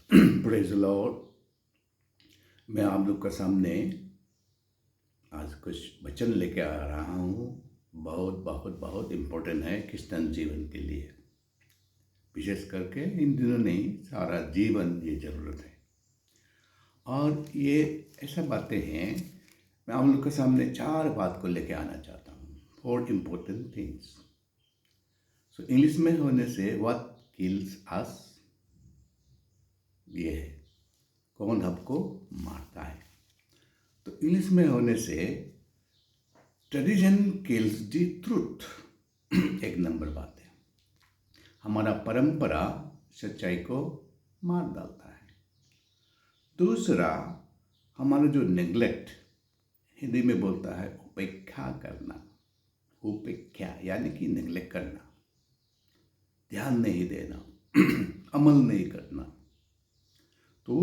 Praise Lord. मैं आप लोग के सामने आज कुछ वचन लेके आ रहा हूँ। बहुत बहुत बहुत इम्पोर्टेंट है क्रिश्चियन जीवन के लिए, विशेष करके इन दिनों नहीं, सारा जीवन ये ज़रूरत है। और ये ऐसा बातें हैं, मैं आप लोग के सामने 4 बात को लेके आना चाहता हूँ। 4 इम्पोर्टेंट थिंग्स। सो इंग्लिश में होने से व्हाट किल्स अस, ये है कौन हमको मारता है। तो इंग्लिश में होने से ट्रेडिशन किल्स द ट्रूथ, एक नंबर बात है। हमारा परंपरा सच्चाई को मार डालता है। दूसरा, हमारा जो नेग्लेक्ट, हिंदी में बोलता है उपेक्षा करना। उपेक्षा यानी कि नेग्लेक्ट करना, ध्यान नहीं देना, अमल नहीं करना। तो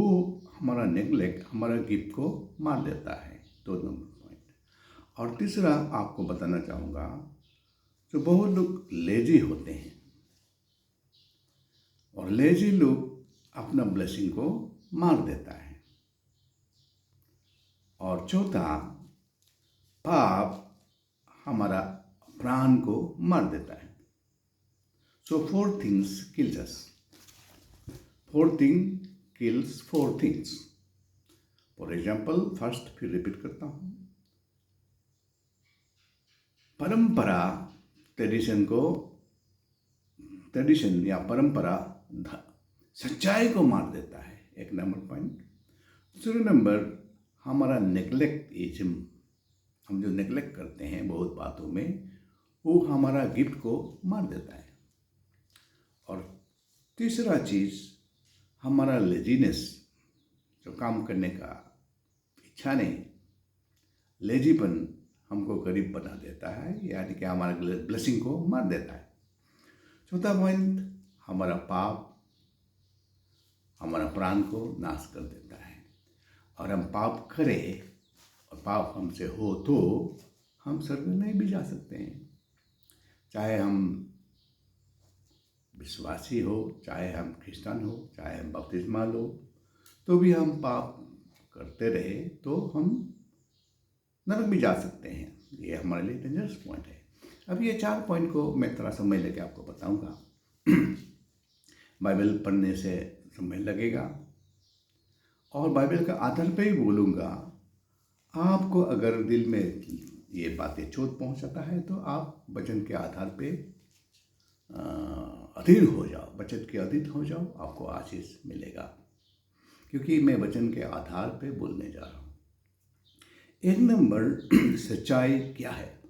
हमारा नेग्लेक्ट हमारा गिफ्ट को मार देता है। 2 नंबर पॉइंट। और तीसरा आपको बताना चाहूँगा, जो बहुत लोग लेजी होते हैं और लेजी लोग अपना ब्लेसिंग को मार देता है। और चौथा, पाप हमारा प्राण को मार देता है। सो 4 things kills us. 4 thing kills 4 things. For example, first फिर रिपीट करता हूँ। परंपरा ट्रेडिशन या परंपरा सच्चाई को मार देता है, एक नंबर पॉइंट। दूसरा नंबर, हमारा नेग्लेक्टिज्म, हम जो नेग्लेक्ट करते हैं बहुत बातों में, वो हमारा गिफ्ट को मार देता है। और तीसरा चीज़, हमारा लेजीनेस, जो काम करने का इच्छा नहीं, लेजीपन हमको गरीब बना देता है, यानी कि हमारा ब्लेसिंग को मार देता है। चौथा पॉइंट, हमारा पाप हमारा प्राण को नाश कर देता है। और हम पाप करें और पाप हमसे हो तो हम स्वर्ग नहीं भी जा सकते हैं। चाहे हम विश्वासी हो, चाहे हम क्रिश्चियन हो, चाहे हम बपतिस्मा लो, तो भी हम पाप करते रहे तो हम नरक भी जा सकते हैं। ये हमारे लिए डेंजरस पॉइंट है। अब ये 4 पॉइंट को मैं थोड़ा समय लेके आपको बताऊंगा। बाइबल पढ़ने से समय लगेगा और बाइबल का आधार पे ही बोलूँगा। आपको अगर दिल में ये बातें चोट पहुंचाता है तो आप वचन के आधार पे अधीन हो जाओ, वचन के अधीन हो जाओ, आपको आशीष मिलेगा, क्योंकि मैं वचन के आधार पे बोलने जा रहा हूँ। एक नंबर, सच्चाई क्या है।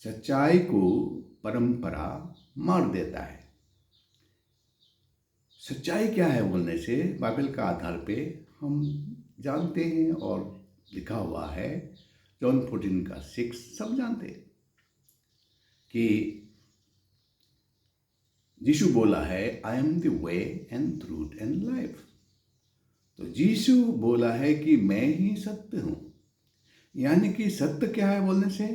सच्चाई को परंपरा मार देता है। सच्चाई क्या है बोलने से बाइबल का आधार पे हम जानते हैं, और लिखा हुआ है जॉन 14:6, सब जानते हैं कि यीशु बोला है, I am the way and truth and life. तो यीशु बोला है कि मैं ही सत्य हूँ, यानी कि सत्य क्या है बोलने से,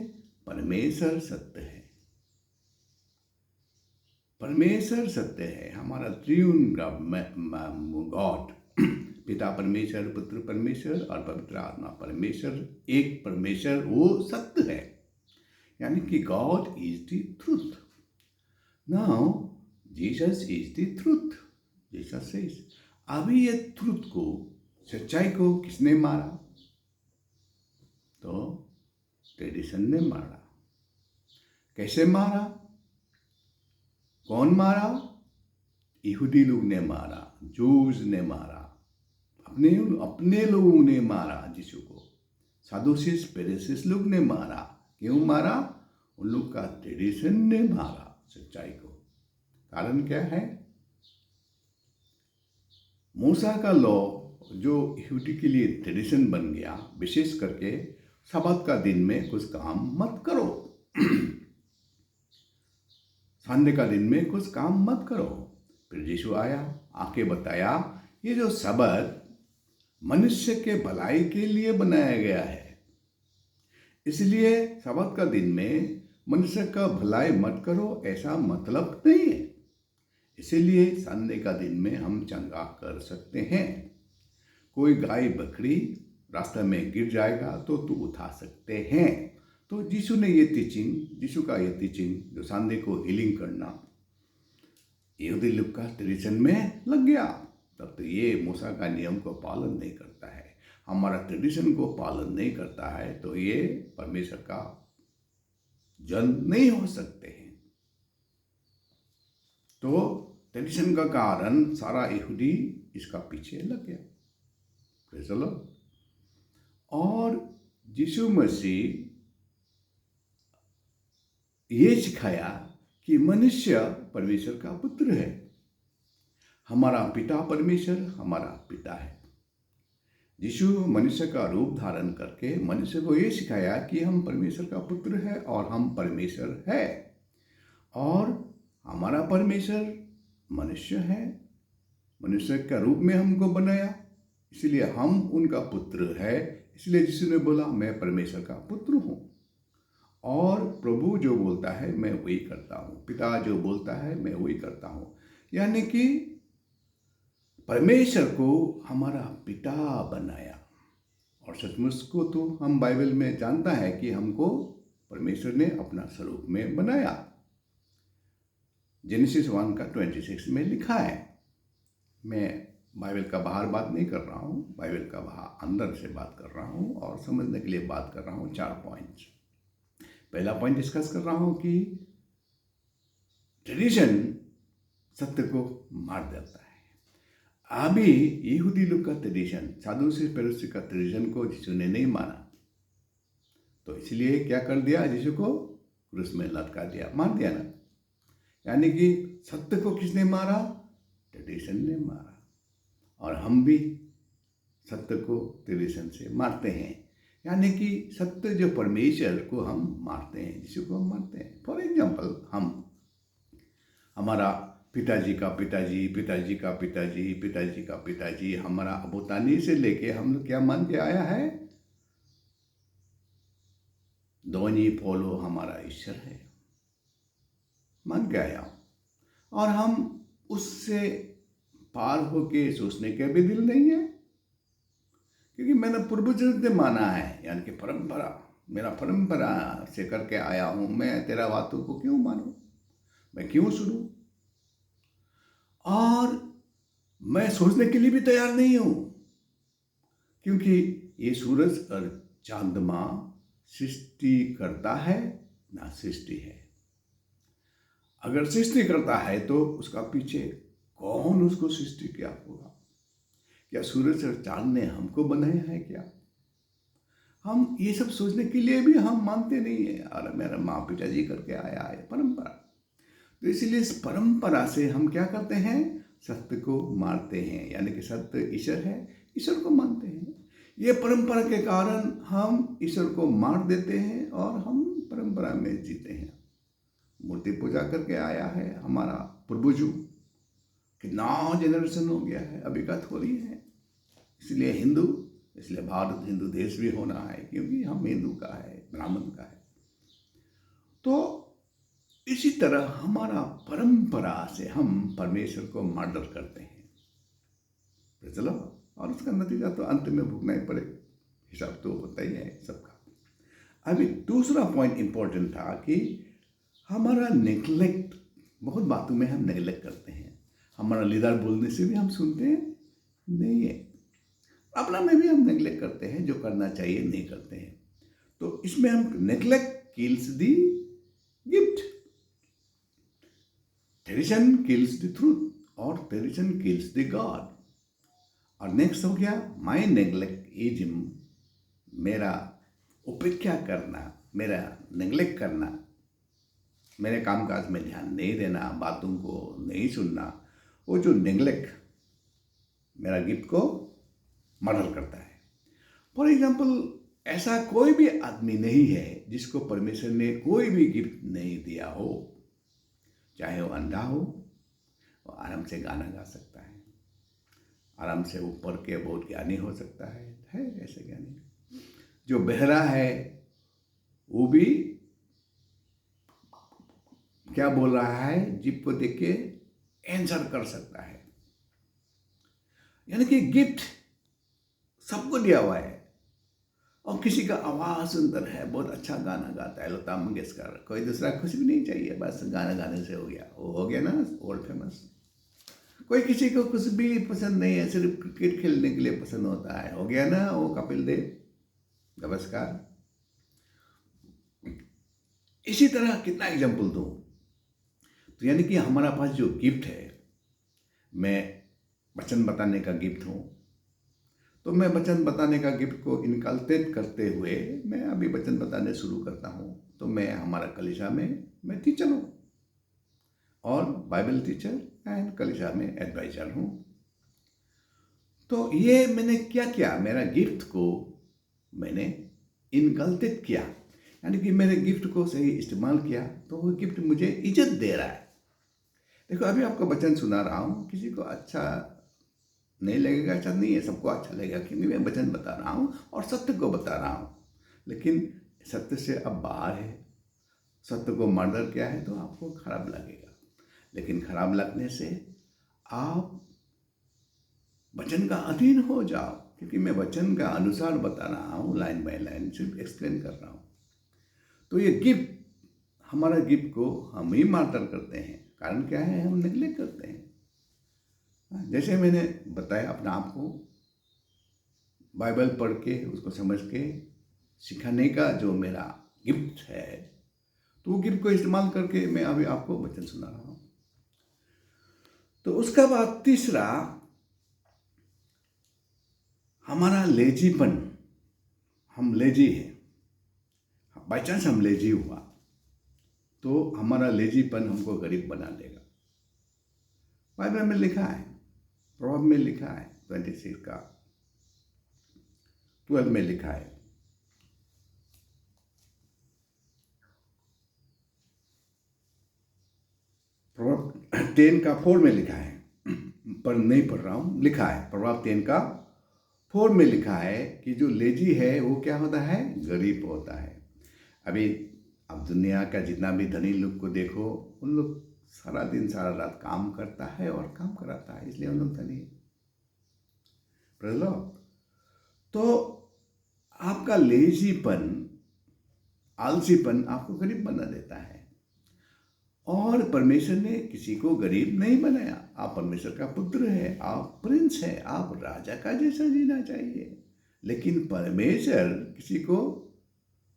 परमेश्वर सत्य है। परमेश्वर सत्य है, हमारा त्रिउन गॉड, पिता परमेश्वर, पुत्र परमेश्वर और पवित्र आत्मा परमेश्वर, एक परमेश्वर, वो सत्य है, यानी कि God is the truth. Now Jesus is the truth. Jesus says, अभी ये ट्रूथ को, सच्चाई को किसने मारा? तो ट्रेडिशन ने मारा। कैसे मारा? कौन मारा? यहूदी लोग ने मारा, जूस ने मारा, अपने लोगों ने मारा यीशु को। सादुसीस पेरिसिस लोग ने मारा। क्यों मारा? उन लोग का ट्रेडिशन ने मारा सच्चाई को। कारण क्या है? मूसा का लॉ जो यहूदी के लिए ट्रेडिशन बन गया, विशेष करके सब्बात का दिन में कुछ काम मत करो। संडे का दिन में कुछ काम मत करो। फिर यीशु आया, आके बताया, ये जो सब्बात मनुष्य के भलाई के लिए बनाया गया है, इसलिए सब्बात का दिन में मनुष्य का भलाई मत करो, ऐसा मतलब नहीं है। इसीलिए संडे का दिन में हम चंगा कर सकते हैं। कोई गाय बकरी रास्ते में गिर जाएगा तो तू उठा सकते हैं। तो यीशु ने ये टीचिंग, यीशु का ये टीचिंग जो संडे को हीलिंग करना यहूदी लोग का ट्रेडिशन में लग गया। तब तो ये मूसा का नियम को पालन नहीं करता है, हमारा ट्रेडिशन को पालन नहीं करता है, तो ये परमेश्वर का जन नहीं हो सकते हैं। तो ट्रेडिशन का कारण सारा यहूदी इसका पीछे लग गया। Praise the Lord. और यीशु मसीह ये सिखाया कि मनुष्य परमेश्वर का पुत्र है। हमारा पिता परमेश्वर हमारा पिता है। यीशु मनुष्य का रूप धारण करके मनुष्य को ये सिखाया कि हम परमेश्वर का पुत्र है और हम परमेश्वर है, और हमारा परमेश्वर मनुष्य है। मनुष्य का रूप में हमको बनाया, इसलिए हम उनका पुत्र है। इसलिए यीशु ने बोला मैं परमेश्वर का पुत्र हूँ, और प्रभु जो बोलता है मैं वही करता हूँ, पिता जो बोलता है मैं वही करता हूँ। यानी कि परमेश्वर को हमारा पिता बनाया। और सचमुच को तो हम बाइबल में जानता है कि हमको परमेश्वर ने अपना स्वरूप में बनाया। जेनेसिस 1 का 26 में लिखा है। मैं बाइबल का बाहर बात नहीं कर रहा हूँ, बाइबल का बाहर अंदर से बात कर रहा हूँ और समझने के लिए बात कर रहा हूँ। 4 पॉइंट्स। पहला पॉइंट डिस्कस कर रहा हूँ कि ट्रेडिशन सत्य को मार देता है। अभी यहूदी लोग का ट्रेडिशन, साधु से पेरुसी का ट्रेडिशन को यीशु ने नहीं माना, तो इसलिए क्या कर दिया, यीशु को क्रूस में लटका दिया, मार दिया ना। यानी कि सत्य को किसने मारा? ट्रेडिशन ने मारा। और हम भी सत्य को ट्रेडिशन से मारते हैं। यानी कि सत्य जो परमेश्वर को हम मारते हैं, यीशु को हम मारते हैं। फॉर एग्जाम्पल, हम हमारा पिताजी का पिताजी, पिताजी का पिताजी, पिताजी का पिताजी, हमारा अबूतानी से लेके हम लोग क्या मान के आया है? दोनी पोलो हमारा ईश्वर है, मान के आया। और हम उससे पार होके सोचने के भी दिल नहीं है, क्योंकि मैंने पूर्वजों ने माना है। यानी कि परंपरा, मेरा परंपरा से करके आया हूँ, मैं तेरा बातों को क्यों मानूं, मैं क्यों सुनूं? और मैं सोचने के लिए भी तैयार नहीं हूं, क्योंकि ये सूरज और चांद्रमा सृष्टि करता है ना सृष्टि है। अगर सृष्टि करता है तो उसका पीछे कौन उसको सृष्टि किया होगा? क्या सूरज और चांद ने हमको बनाया है क्या? हम ये सब सोचने के लिए भी हम मानते नहीं है। और मेरा माँ पिताजी करके आया है परंपरा, तो इसलिए इस परंपरा से हम क्या करते हैं? सत्य को मारते हैं। यानी कि सत्य ईश्वर है, ईश्वर को मानते हैं। ये परंपरा के कारण हम ईश्वर को मार देते हैं और हम परंपरा में जीते हैं। मूर्ति पूजा करके आया है हमारा पूर्वजों, कितना जनरेशन हो गया है, अभी का थोड़ी है। इसलिए हिंदू, इसलिए भारत हिंदू देश भी होना है, क्योंकि हम हिंदू का है, ब्राह्मण का है। तो इसी तरह हमारा परंपरा से हम परमेश्वर को मर्डर करते हैं। चलो, और उसका नतीजा तो अंत में भुगतना ही पड़े, हिसाब तो होता ही है सबका। अभी दूसरा पॉइंट इंपॉर्टेंट था कि हमारा नेग्लेक्ट, बहुत बातों में हम नेग्लेक्ट करते हैं। हमारा लीडर बोलने से भी हम सुनते हैं नहीं है, अपना में भी हम नेग्लेक्ट करते हैं, जो करना चाहिए नहीं करते हैं। तो इसमें हम neglect kills the gift. Tradition kills the truth और ट्रेडिशन किल्स द गॉड। और नेक्स्ट हो गया माई नेग्लेक्ट इज, मेरा उपेक्षा करना, मेरा नेग्लेक्ट करना, मेरे कामकाज में ध्यान नहीं देना, बातों को नहीं सुनना, वो जो नेग्लेक्ट मेरा गिफ्ट को मर्डर करता है। फॉर एग्जाम्पल, ऐसा कोई भी आदमी नहीं है जिसको परमेश्वर ने कोई भी गिफ्ट नहीं दिया हो। चाहे वो अंधा हो, वो आराम से गाना गा सकता है, आराम से ऊपर के बहुत ज्ञानी हो सकता है ऐसे ज्ञानी। जो बहरा है वो भी क्या बोल रहा है? जीप को देख के आंसर कर सकता है। यानी कि गिफ्ट सबको दिया हुआ है। और किसी का आवाज़ सुंदर है, बहुत अच्छा गाना गाता है, लता मंगेशकर, कोई दूसरा कुछ भी नहीं चाहिए, बस गाना गाने से हो गया, वो हो गया ना वर्ल्ड फेमस। कोई किसी को कुछ भी पसंद नहीं है, सिर्फ क्रिकेट खेलने के लिए पसंद होता है, हो गया ना वो कपिल देव, नमस्कार। इसी तरह कितना एग्जाम्पल दूं। तो यानी कि हमारा पास जो गिफ्ट है, मैं वचन बताने का गिफ्ट हूँ, तो मैं वचन बताने का गिफ्ट को इनकल्केट करते हुए मैं अभी वचन बताने शुरू करता हूँ। तो मैं हमारा कलीसिया में मैं टीचर हूँ और बाइबल टीचर एंड कलीसिया में एडवाइजर हूँ। तो ये मैंने क्या किया, मेरा गिफ्ट को मैंने इनकल्केट किया, यानी कि मेरे गिफ्ट को सही इस्तेमाल किया, तो वो गिफ्ट मुझे इज्जत दे रहा है। देखो अभी आपको वचन सुना रहा हूँ, किसी को अच्छा नहीं लगेगा, अच्छा नहीं है, सबको अच्छा लगेगा क्योंकि मैं वचन बता रहा हूँ और सत्य को बता रहा हूँ। लेकिन सत्य से अब बाहर है, सत्य को मर्डर किया है, तो आपको खराब लगेगा। लेकिन खराब लगने से आप वचन का अधीन हो जाओ, क्योंकि मैं वचन का अनुसार बता रहा हूँ, लाइन बाय लाइन सिर्फ एक्सप्लेन कर रहा हूँ। तो ये गिफ्ट, हमारा गिफ्ट को हम ही मर्डर करते हैं। कारण क्या है, हम नेग्लेक्ट करते हैं। जैसे मैंने बताया अपने आप को बाइबल पढ़ के उसको समझ के सिखाने का जो मेरा गिफ्ट है, तो वो गिफ्ट को इस्तेमाल करके मैं अभी आपको वचन सुना रहा हूँ। तो उसका बाद तीसरा, हमारा लेजीपन, हम लेजी हैं। बाई चांस हम लेजी हुआ तो हमारा लेजीपन हमको गरीब बना देगा। बाइबल में लिखा है, प्रभाव में लिखा है 26 का 12 में लिखा है, प्रभाव 10 का 4 में लिखा है, पर नहीं पढ़ रहा हूँ, लिखा है प्रभाव 10 का 4 में लिखा है कि जो लेजी है वो क्या होता है, गरीब होता है। अभी अब दुनिया का जितना भी धनी लोग को देखो, उन लोग सारा दिन सारा रात काम करता है और काम कराता है, इसलिए उन लोग धनी है। तो आपका लेजीपन, आलसीपन आपको गरीब बना देता है। और परमेश्वर ने किसी को गरीब नहीं बनाया। आप परमेश्वर का पुत्र है, आप प्रिंस है, आप राजा का जैसा जीना चाहिए। लेकिन परमेश्वर किसी को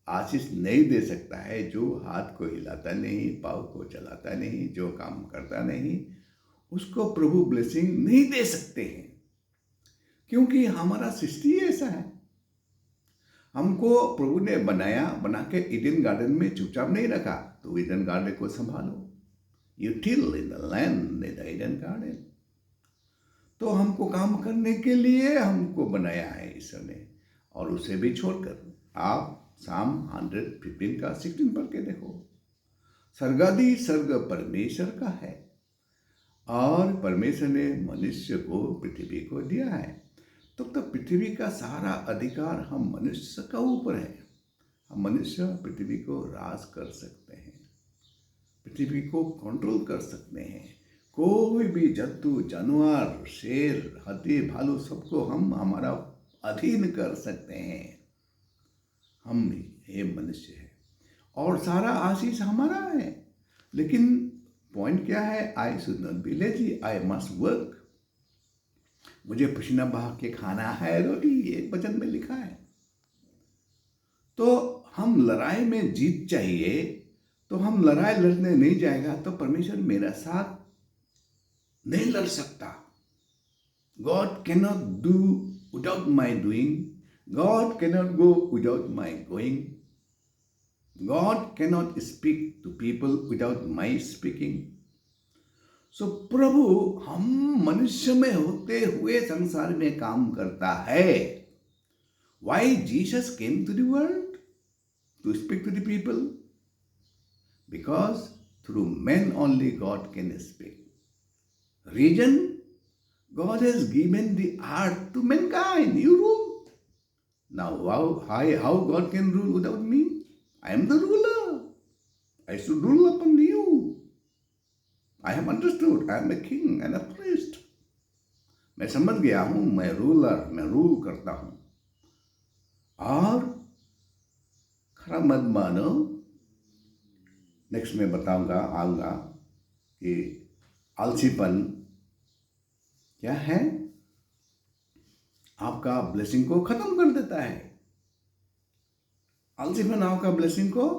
आशीष नहीं दे सकता है जो हाथ को हिलाता नहीं, पाँव को चलाता नहीं, जो काम करता नहीं, उसको प्रभु ब्लेसिंग नहीं दे सकते हैं, क्योंकि हमारा सृष्टि ऐसा है। हमको प्रभु ने बनाया, बना के ईडन गार्डन में चुपचाप नहीं रखा। तो ईडन गार्डन को संभालो, you till in the land in the Eden garden. तो हमको काम करने के लिए हमको बनाया है ईश्वर ने, और उसे भी छोड़कर आप साम 115 का 16 पढ़ के देखो, स्वर्गादि स्वर्ग परमेश्वर का है और परमेश्वर ने मनुष्य को, पृथ्वी को दिया है। तो पृथ्वी का सारा अधिकार हम मनुष्य का ऊपर है। हम मनुष्य पृथ्वी को राज कर सकते हैं, पृथ्वी को कंट्रोल कर सकते हैं। कोई भी जंतु, जानवर, शेर, हाथी, भालू, सबको हम हमारा अधीन कर सकते हैं। हम ये मनुष्य है और सारा आशीष हमारा है। लेकिन पॉइंट क्या है, I should not be lazy, I must work. मुझे पसीना बहा के खाना है रोटी, ये वचन में लिखा है। तो हम लड़ाई में जीत चाहिए, तो हम लड़ाई लड़ने नहीं जाएगा तो परमेश्वर मेरा साथ नहीं लड़ सकता। God cannot do without my doing. God cannot go without my going. God cannot speak to people without my speaking. So प्रभु हम मनुष्य में होते हुए संसार में काम करता है। Why Jesus came to the world? To speak to the people? Because through men only God can speak. Reason? God has given the earth to mankind. You rule. Now, how God can rule without me? I am the ruler. I should rule upon you. I have understood I am a king and a priest. मैं समझ गया हूं, मैं ruler, मैं rule करता हूं। और खराब मत मानो, नेक्स्ट में बताऊंगा आऊंगा कि आलसीपन क्या है, आपका ब्लेसिंग को खत्म कर देता है। आलसीपन आपका ब्लेसिंग को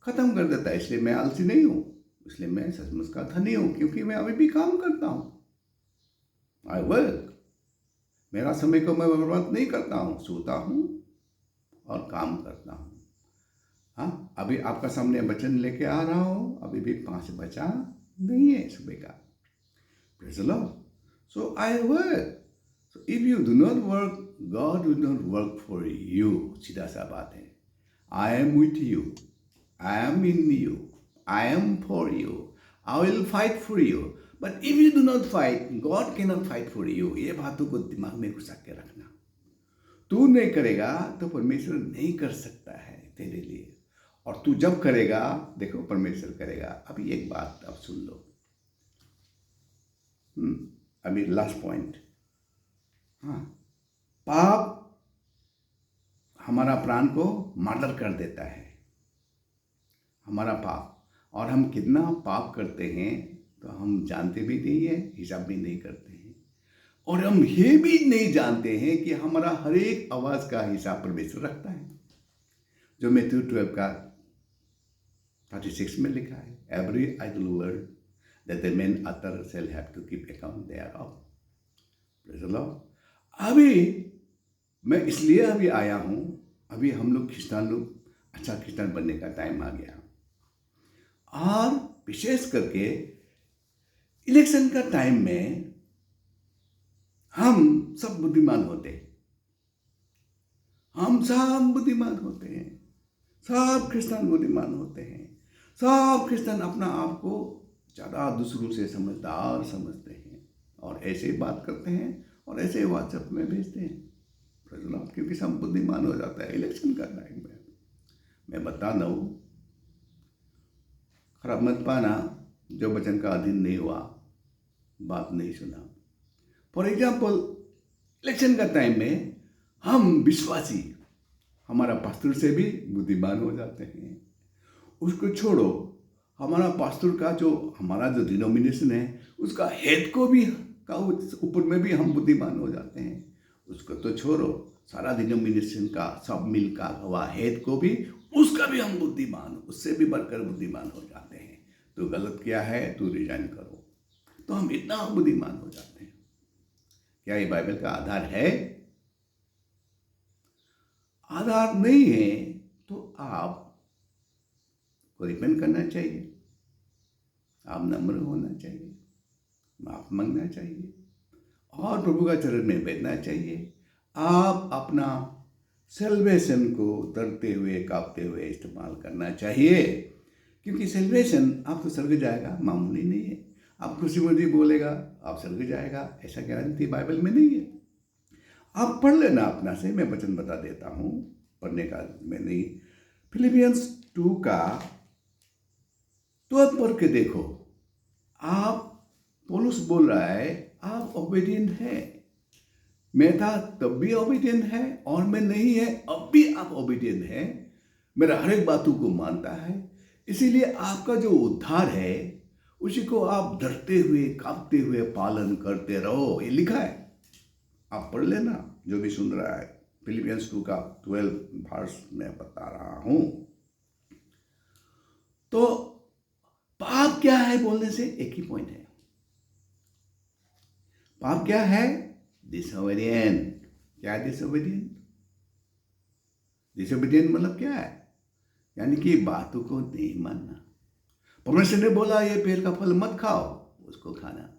खत्म कर देता है। इसलिए मैं आलसी नहीं हूं, इसलिए मैं सचमुच का धनी हूं, क्योंकि मैं अभी भी काम करता हूं। I work. मेरा समय को मैं बर्बाद नहीं करता हूं, सोता हूं और काम करता हूं। हाँ, अभी आपका सामने वचन लेके आ रहा हूं, अभी भी 5 बजा नहीं है सुबह का। Praise the Lord. So I work. So if you do not work, God will not work for you. सीधा सा बात है। I am with you. I am in you. I am for you. I will fight for you. But if you do not fight, God cannot fight for you. ये बातों को दिमाग में घुसा के रखना। तू नहीं करेगा तो परमेश्वर नहीं कर सकता है तेरे लिए। और तू जब करेगा, देखो परमेश्वर करेगा। अभी एक बात अब सुन लो। अभी लास्ट पॉइंट। हाँ, पाप हमारा प्राण को मर्डर कर देता है, हमारा पाप। और हम कितना पाप करते हैं तो हम जानते भी नहीं है, हिसाब भी नहीं करते हैं। और हम ये भी नहीं जानते हैं कि हमारा हर एक आवाज का हिसाब परमेश्वर रखता है, जो मैथ्यू 12 का 36 में लिखा है। Every idle word that the men utter shall have to keep account thereof. Praise the Lord. अभी मैं इसलिए अभी आया हूं, अभी हम लोग क्रिश्चियन लोग अच्छा क्रिश्चियन बनने का टाइम आ गया। और विशेष करके इलेक्शन का टाइम में हम सब बुद्धिमान होते हैं, हम सब बुद्धिमान होते हैं, सब क्रिश्चियन बुद्धिमान होते हैं। सब क्रिश्चियन अपना आप को ज़्यादा दूसरों से समझदार समझते हैं और ऐसे ही बात करते हैं और ऐसे ही व्हाट्सएप में भेजते हैं, क्योंकि सब बुद्धिमान हो जाता है इलेक्शन का टाइम में। मैं बता रहा हूँ, खराब मत पाना, जो वचन का अधीन नहीं हुआ, बात नहीं सुना। फॉर एग्जाम्पल, इलेक्शन का टाइम में हम विश्वासी हमारा पास्टर से भी बुद्धिमान हो जाते हैं। उसको छोड़ो, हमारा पास्टर का हमारा जो डिनोमिनेशन है उसका हेड को भी का ऊपर में भी हम बुद्धिमान हो जाते हैं। उसको तो छोड़ो, सारा डिनोमिनेशन का सब मिल का हुआ हेड को भी, उसका भी हम बुद्धिमान, उससे भी बढ़कर बुद्धिमान हो जाते हैं। तो गलत क्या है, तो रिजाइन करो, तो हम इतना बुद्धिमान हो जाते हैं। क्या ये बाइबल का आधार है? आधार नहीं है तो आप को रिपेंट करना चाहिए, आप नम्र होना चाहिए, माफ मांगना चाहिए और प्रभु का चरण में बैठना चाहिए। आप अपना सेल्वेशन को डरते हुए कांपते हुए इस्तेमाल करना चाहिए, क्योंकि सेल्वेशन आप तो स्वर्ग जाएगा मामूली नहीं है। आप खुशी खुशी बोलेगा आप स्वर्ग जाएगा, ऐसा गारंटी बाइबल में नहीं है। आप पढ़ लेना अपना से, मैं वचन बता देता हूँ, पढ़ने का मैं नहीं। फिलिपियंस 2 का 12 पढ़ के देखो। आप, पौलुस बोल रहा है, आप ओबीडिएंट है। मैं था तब भी ओबीडिएंट है और मैं नहीं है अब भी आप ओबीडिएंट है। मेरा हर एक बातों को मानता है, इसीलिए आपका जो उद्धार है उसी को आप डरते हुए कांपते हुए पालन करते रहो। ये लिखा है, आप पढ़ लेना जो भी सुन रहा है। फिलिपियंस 2 का 12 वर्स में बता रहा हूं। तो पाप क्या है बोलने से एक ही पॉइंट है। पाप क्या है? डिसोबीडिएंट। क्या है डिसोबीडिएंट? डिसोबीडिएंट मतलब क्या है? यानी कि बातों को नहीं मानना। परमेश्वर ने बोला ये पेड़ का फल मत खाओ, उसको खाना।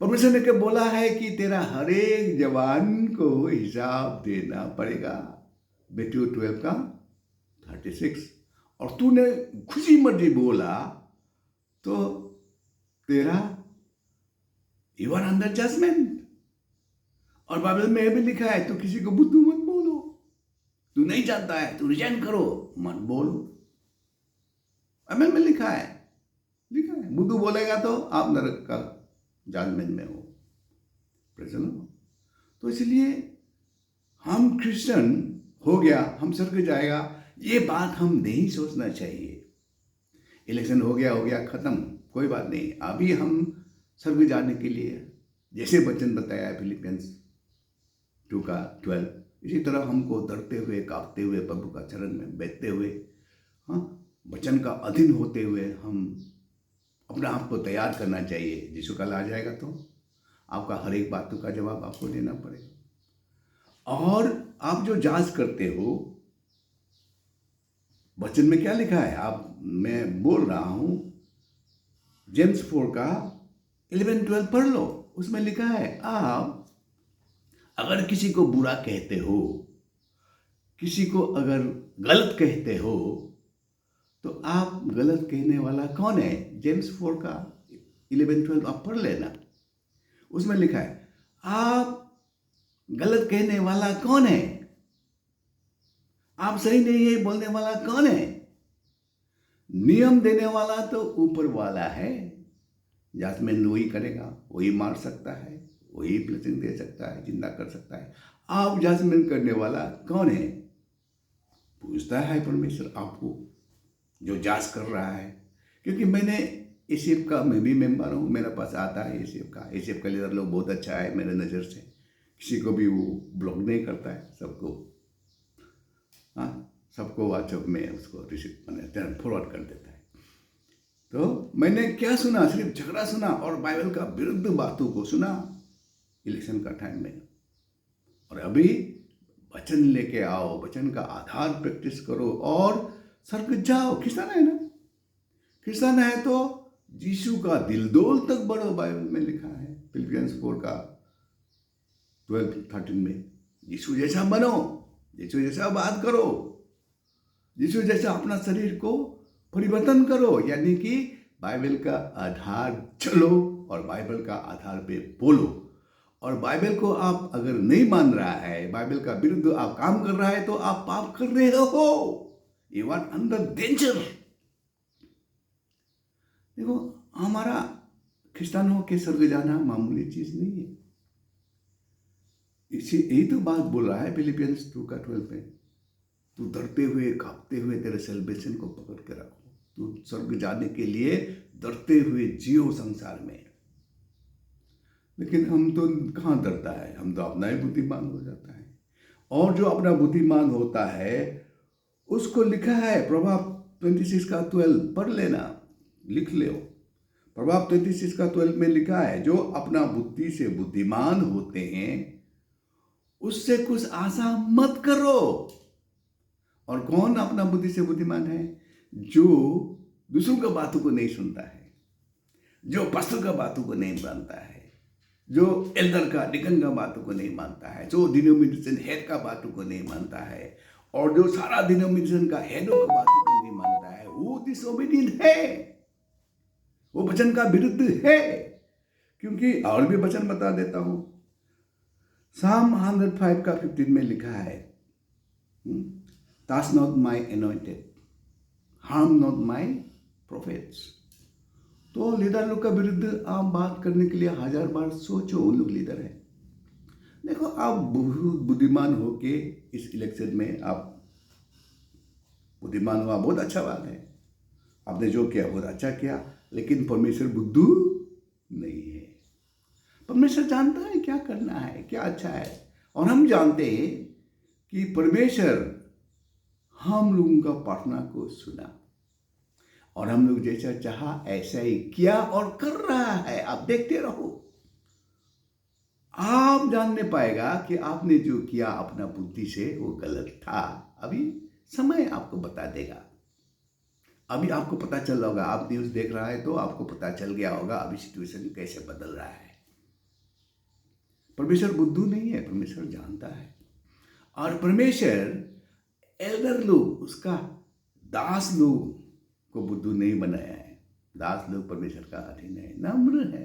परमेश्वर ने क्या बोला है कि तेरा हर एक जवान को हिसाब देना पड़ेगा, मैथ्यू 12 का 36। और तूने खुशी मर्जी बोला तो तेरा यू आर अंडर जजमेंट। और बाइबल में यह भी लिखा है, तो किसी को बुद्धू मत बोलो, तू नहीं जानता है, तू रिजाइन करो, मत बोलो। बाइबल में लिखा है। लिखा है। बुद्धू बोलेगा तो आप नरक का जानमेन में हो। प्रसन्न। तो इसलिए हम क्रिश्चियन हो गया, हम स्वर्ग जाएगा, ये बात हम नहीं सोचना चाहिए। इलेक्शन हो गया खत्म, कोई बात नहीं। अभी हम स्वर्ग जाने के लिए जैसे वचन बताया फिलिपियंस 2:12, इसी तरह हमको डरते हुए कांपते हुए प्रभु का चरण में बैठते हुए, हाँ, वचन का अधीन होते हुए हम अपने आप को तैयार करना चाहिए। यीशु कल आ जाएगा तो आपका हर एक बातों का जवाब आपको देना पड़ेगा। और आप जो जांच करते हो, वचन में क्या लिखा है, मैं बोल रहा हूं, जेम्स 4 का 11-12 पढ़ लो। उसमें लिखा है, आप अगर किसी को बुरा कहते हो, किसी को अगर गलत कहते हो, तो आप गलत कहने वाला कौन है? जेम्स 4 का 11-12 आप पढ़ लेना। उसमें लिखा है, आप गलत कहने वाला कौन है? आप सही नहीं है बोलने वाला कौन है? नियम देने वाला तो ऊपर वाला है। जजमेंट वही करेगा, वही मार सकता है, वही ब्लेसिंग दे सकता है, जिंदा कर सकता है। आप जजमेंट करने वाला कौन है? पूछता है परमेश्वर आपको, जो जांच कर रहा है। क्योंकि मैंने एसीएफ का, मैं भी मेंबर हूँ, मेरे पास आता है एसीएफ का लीडर लोग बहुत अच्छा है मेरे नज़र से। किसी को भी वो ब्लॉक नहीं करता है, सबको, हाँ, सबको व्हाट्सएप में उसको रिसीव मैंने फॉरवर्ड कर देता है। तो मैंने क्या सुना? सिर्फ झगड़ा सुना और बाइबल का विरुद्ध बातों को सुना इलेक्शन का टाइम में। और अभी वचन लेके आओ, वचन का आधार प्रैक्टिस करो और स्वर्ग जाओ। क्रिश्चियन है ना, क्रिश्चियन है तो यीशु का दिलदोल तक बढ़ो, बाइबल में लिखा है फिलिपियंस 4 का 12-13 में। यीशु जैसा बनो, यीशु जैसा बात करो, यीशु जैसा अपना शरीर को परिवर्तन करो, यानी कि बाइबल का आधार चलो और बाइबल का आधार पे बोलो। और बाइबल को आप अगर नहीं मान रहा है, बाइबल का विरुद्ध आप काम कर रहा है, तो आप पाप कर रहे हो। You are under danger. देखो, हमारा क्रिश्चियन हो के स्वर्ग जाना मामूली चीज नहीं है। इसी यही तो बात बोल रहा है फिलिपियंस 2:12 में, तू डरते हुए कांपते हुए तेरे सेलिब्रेशन को पकड़ के रखो। तू स्वर्ग जाने के लिए डरते हुए जियो संसार में। लेकिन हम तो कहाँ डरता है, हम तो अपना ही बुद्धिमान हो जाता है। और जो अपना बुद्धिमान होता है उसको लिखा है प्रभाव 26:12, पढ़ लेना, लिख लो। प्रभाव 26:12 में लिखा है, जो अपना बुद्धि से बुद्धिमान होते हैं उससे कुछ आशा मत करो। और कौन अपना बुद्धि से बुद्धिमान है? जो दूसरों की बातों को नहीं सुनता है, जो पास्टर का बातों को नहीं मानता है, जो एल्डर का डिकन का बातों को नहीं मानता है, जो डिनोमिनेशन हेड का बातों को नहीं मानता है, और जो सारा डिनोमिनेशन का हेडों का बातों को नहीं मानता है, वो डिसोबीडिएंट है, वो वचन का विरुद्ध है। क्योंकि और भी वचन बता देता हूं, साम 105:15 में लिखा है, touch not my anointed, harm not my prophets. तो लीडर लोग का विरुद्ध आप बात करने के लिए 1000 बार सोचो, उन लोग लीडर है। देखो, आप बहुत बुद्धिमान हो के इस इलेक्शन में आप बुद्धिमान हुआ, बहुत अच्छा बात है, आपने जो किया बहुत अच्छा किया। लेकिन परमेश्वर बुद्धू नहीं है। परमेश्वर जानता है क्या करना है, क्या अच्छा है। और हम जानते हैं कि परमेश्वर हम लोगों का प्रार्थना को सुना और हम लोग जैसा चाहा ऐसा ही किया और कर रहा है। आप देखते रहो, आप जानने पाएगा कि आपने जो किया अपना बुद्धि से वो गलत था। अभी समय आपको बता देगा, अभी आपको पता चल होगा। आप न्यूज देख रहा है तो आपको पता चल गया होगा अभी सिचुएशन कैसे बदल रहा है। परमेश्वर बुद्धू नहीं है, परमेश्वर जानता है। और परमेश्वर एल्डर लोग, उसका दास लोग को बुद्धू नहीं बनाया है। दास लोग परमेश्वर का अधीन है, नम्र है,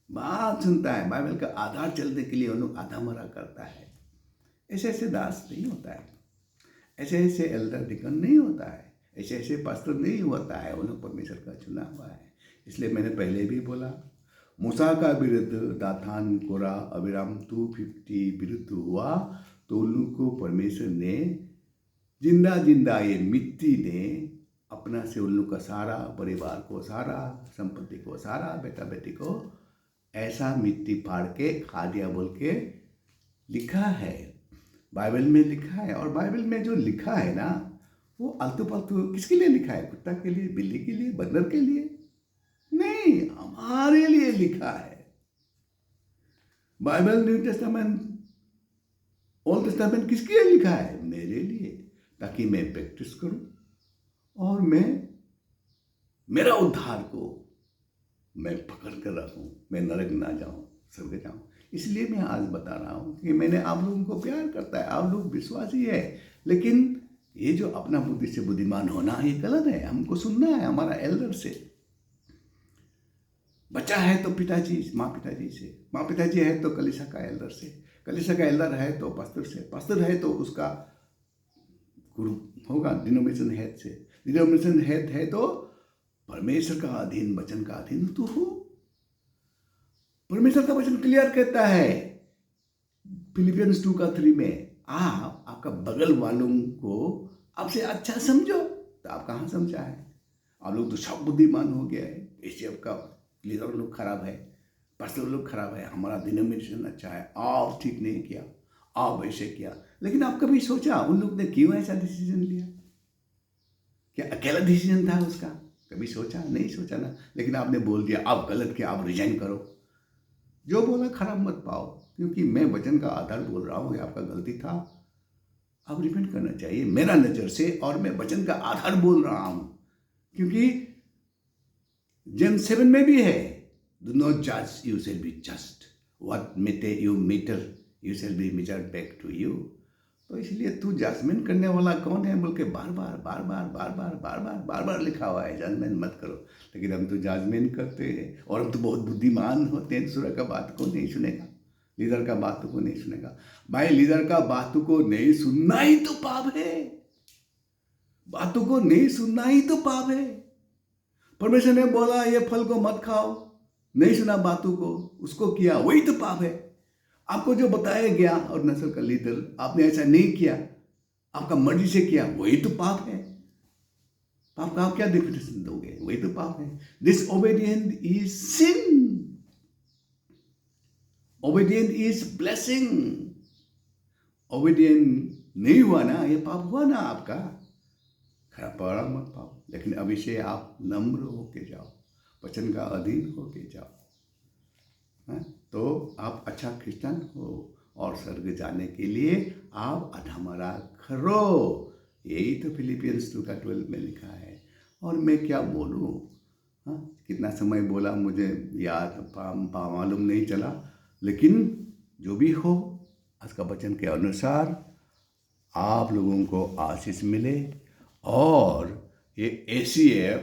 बात सुनता है, बाइबल का आधार चलने के लिए उन लोग आधा मरा करता है। ऐसे ऐसे दास नहीं होता है, ऐसे ऐसे एल्डर डिकन नहीं होता है, ऐसे ऐसे पास्टर नहीं होता है, उन्हें परमेश्वर का चुना हुआ है। इसलिए मैंने पहले भी बोला, मूसा का विरुद्ध दाथान कोरा अबिराम 250 विरुद्ध हुआ तो उन लोग को परमेश्वर ने जिंदा जिंदा ये मिट्टी ने अपना से उन लोग का सारा परिवार को, सारा संपत्ति को, सारा बेटा बेटी को ऐसा मिट्टी फाड़ के खा दिया बोल के लिखा है, बाइबल में लिखा है। और बाइबल में जो लिखा है ना, वो आलतू फालतू किसके लिए लिखा है? कुत्ता के लिए, बिल्ली के लिए, बंदर के लिए नहीं, हमारे लिए लिखा है। Bible, new testament, old testament किसके लिए लिखा है? मेरे लिए, ताकि मैं प्रैक्टिस करूं और मैं मेरा उद्धार को मैं पकड़ कर रखूं, मैं नरक ना जाऊं, स्वर्ग जाऊं। इसलिए मैं आज बता रहा हूं कि मैंने आप लोगों को प्यार करता है, आप लोग विश्वासी है, लेकिन ये जो अपना बुद्धि से बुद्धिमान होना ये गलत है। हमको सुनना है हमारा एल्डर से। बच्चा है तो पिताजी, माँ पिताजी से, माँ पिताजी है तो कलीसिया का एल्डर से, कलीसिया का एल्डर है तो पास्टर से, पास्टर है तो उसका गुरु होगा डिनोमिनेशन हेड से, डिनोमिनेशन हेड है तो परमेश्वर का अधीन, वचन का अधीन तो हो। परमेश्वर का वचन क्लियर कहता है फिलिपियंस 2:3 में, आप आपका बगल वालों को आपसे अच्छा समझो। तो आप कहाँ समझा है? आप लोग तो सब बुद्धिमान हो गया है। ऐसे आपका लीडर लोग खराब है, पास्टर लोग खराब है, हमारा डिनोमिनेशन अच्छा है, आप ठीक नहीं किया, आप ऐसे किया। लेकिन आप कभी सोचा उन लोग ने क्यों ऐसा डिसीजन लिया? क्या अकेला डिसीजन था उसका? कभी सोचा? नहीं सोचा ना। लेकिन आपने बोल दिया आप गलत किया, आप रिजाइन करो। जो बोला खराब मत पाओ, क्योंकि मैं वचन का आधार बोल रहा हूँ, ये आपका गलती था, आप रिपेंट करना चाहिए मेरा नज़र से। और मैं वचन का आधार बोल रहा हूँ, क्योंकि जेम्स 7 में भी है, डू नॉट जज, you shall be just, what matter you meter you shall be measured back to you. तो इसलिए तू जजमेंट करने वाला कौन है बोल के बार बार लिखा हुआ है, जजमेंट मत करो। लेकिन हम तो जजमेंट करते हैं, और हम तो बहुत बुद्धिमान होते हैं, दूसरे का बात को नहीं सुनेगा, लीडर का बातों को नहीं सुनेगा। भाई लीडर का बातों को नहीं सुनना ही तो पाप है, बातों को नहीं सुनना ही तो पाप है। परमेश्वर ने बोला ये फल को मत खाओ, नहीं सुना बातों को, उसको किया, वही तो पाप है। आपको जो बताया गया और नस्ल का लीडर आपने ऐसा नहीं किया, आपका मर्जी से किया, वही तो पाप है। पाप का आप क्या डेफिनेशन दोगे? वही तो पाप है। Disobedient is sin, obedient is blessing. Obedient नहीं हुआ ना, ये पाप हुआ ना आपका, खराब पड़ा मत पाओ। लेकिन अभी से आप नम्र होके जाओ, वचन का अधीन होके जाओ, तो आप अच्छा क्रिश्चियन हो, और स्वर्ग जाने के लिए आप अधमरा करो। यही तो फिलिपियंस 2:12 में लिखा है। और मैं क्या बोलूँ, कितना समय बोला मुझे याद मालूम नहीं चला। लेकिन जो भी हो, आज का वचन के अनुसार आप लोगों को आशीष मिले। और ये ऐसी है,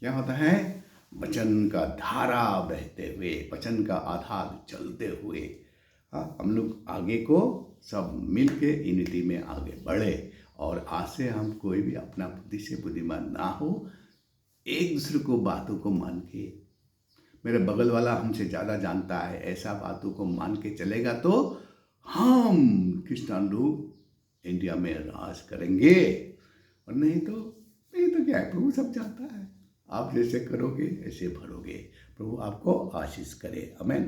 क्या होता है, वचन का धारा बहते हुए, वचन का आधार चलते हुए हम लोग आगे को सब मिल के यूनिटी में आगे बढ़े। और आज से हम कोई भी अपना बुद्धि से बुद्धिमान ना हो, एक दूसरे को बातों को मान के, मेरे बगल वाला हमसे ज़्यादा जानता है, ऐसा बातों को मान के चलेगा तो हम क्रिश्चियन लोग इंडिया में राज करेंगे। और नहीं तो क्या है, प्रभु सब जानता है। आप जैसे करोगे ऐसे भरोगे। प्रभु आपको आशीष करे। आमीन।